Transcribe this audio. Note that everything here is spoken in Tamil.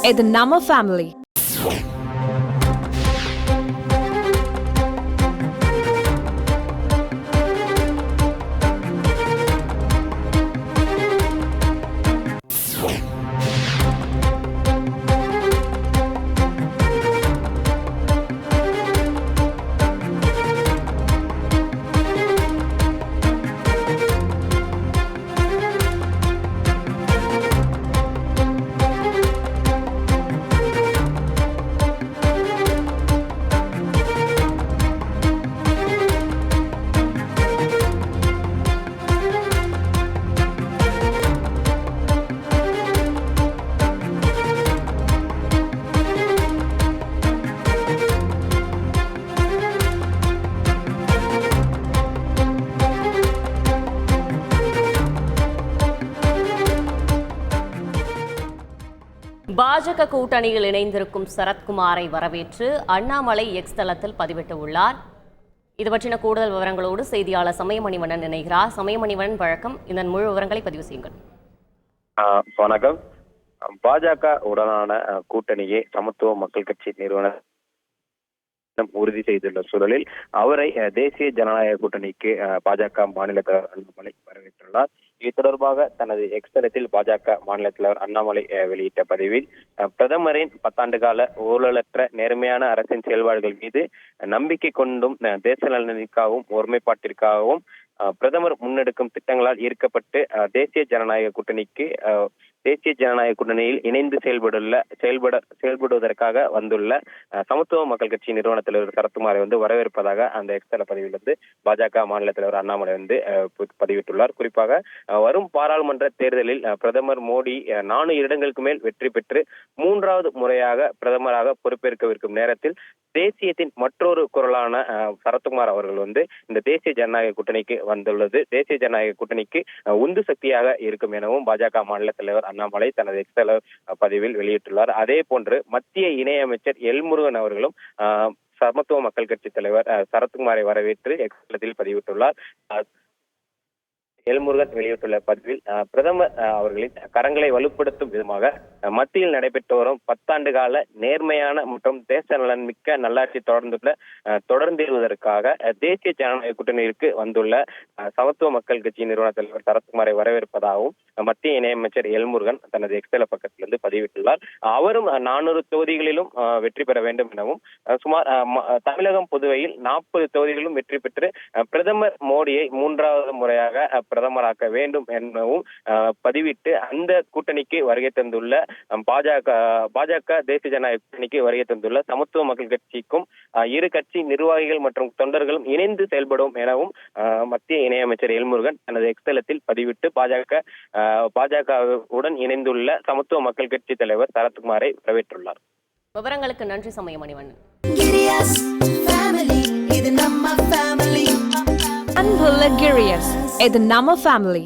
இது நம்ம ஃபேமிலி. பாஜக கூட்டணியில் இணைந்திருக்கும் சரத்குமாரை வரவேற்று அண்ணாமலை எக்ஸ் தளத்தில் பதிவிட்டுள்ளார். இது பற்றின கூடுதல் விவரங்களோடு செய்தியாளர் சமயமணிவண்ணன் இணைகிறார். சமயமணிவண்ணன், வழக்கம். இதன் முழு விவரங்களை பதிவு செய்யுங்கள். வணக்கம். பாஜக உடனான கூட்டணியை சமத்துவ மக்கள் கட்சி நிறுவனம் உறுதி செய்துள்ள சூழலில் அவரை தேசிய ஜனநாயக கூட்டணிக்கு பாஜக மாநில தலைவர் அண்ணாமலை வரவேற்றுள்ளார். இது தொடர்பாக தனது எக்ஸ் தளத்தில் பாஜக மாநில தலைவர் அண்ணாமலை வெளியிட்ட பதிவில், பிரதமரின் 10 ஆண்டு கால ஊழலற்ற நேர்மையான அரசின் செயல்பாடுகள் மீது நம்பிக்கை கொண்டும் தேச நலனுக்காகவும் ஒருமைப்பாட்டிற்காகவும் பிரதமர் முன்னெடுக்கும் திட்டங்களால் ஈர்க்கப்பட்டு தேசிய ஜனநாயக கூட்டணியில் இணைந்து செயல்படுவதற்காக வந்துள்ள சமத்துவ மக்கள் கட்சி நிறுவன தலைவர் சரத்குமாரை வரவேற்பதாக அந்த எக்ஸ்தல பதிவில் பாஜக மாநில தலைவர் அண்ணாமலை பதிவிட்டுள்ளார். குறிப்பாக வரும் பாராளுமன்ற தேர்தலில் பிரதமர் மோடி 4 இடங்களுக்கு மேல் வெற்றி பெற்று 3வது முறையாக பிரதமராக பொறுப்பேற்கவிருக்கும் நேரத்தில் தேசியத்தின் மற்றொரு குரலான சரத்குமார் அவர்கள் இந்த தேசிய ஜனநாயக கூட்டணிக்கு வந்துள்ளது தேசிய ஜனநாயக கூட்டணிக்கு உந்து சக்தியாக இருக்கும் எனவும் பாஜக மாநில தலைவர் அண்ணாமலை தனது எக்ஸ்தல பதிவில் வெளியிட்டுள்ளார். அதே போன்று மத்திய இணையமைச்சர் எல் முருகன் அவர்களும் சமத்துவ மக்கள் கட்சி தலைவர் சரத்குமாரை வரவேற்று எக்ஸ்தலத்தில் பதிவிட்டுள்ளார். எல்முருகன் வெளியிட்டுள்ள பதிவில், பிரதமர் அவர்களின் கரங்களை வலுப்படுத்தும் விதமாக மத்தியில் நடைபெற்று வரும் 10 ஆண்டு கால நேர்மையான மற்றும் தேச நலன் மிக்க நல்லாட்சி தொடர்ந்திருவதற்காக தேசிய ஜனநாயக கூட்டணிக்கு வந்துள்ள சமத்துவ மக்கள் கட்சி நிறுவன தலைவர் சரத்குமாரை வரவேற்பதாகவும் மத்திய இணையமைச்சர் எல்முருகன் தனது எக்ஸ்தல பக்கத்திலிருந்து பதிவிட்டுள்ளார். அவரும் 400 தொகுதிகளிலும் வெற்றி பெற வேண்டும் எனவும், சுமார் தமிழகம் புதுவையில் 40 தொகுதிகளிலும் வெற்றி பெற்று பிரதமர் மோடியை 3வது முறையாக பிரதமராக்க வேண்டும் எனவும் பதிவிட்டு அந்த கூட்டணிக்கு வருகை தந்துள்ள பாஜக தேசிய ஜனநாயக கூட்டணிக்கு வருகை தந்துள்ள சமத்துவ மக்கள் கட்சிக்கும் இரு கட்சி நிர்வாகிகள் மற்றும் தொண்டர்களும் இணைந்து செயல்படும் எனவும் மத்திய இணையமைச்சர் எல்முருகன் தனது எக்ஸ்தலத்தில் பதிவிட்டு பாஜகவுடன் இணைந்துள்ள சமத்துவ மக்கள் கட்சி தலைவர் சரத்குமாரை வரவேற்றுள்ளார். விவரங்களுக்கு நன்றி சமயமணிவண்ணன். அன்புள்ள கிரியஸ், இது நம்ம ஃபேமிலி.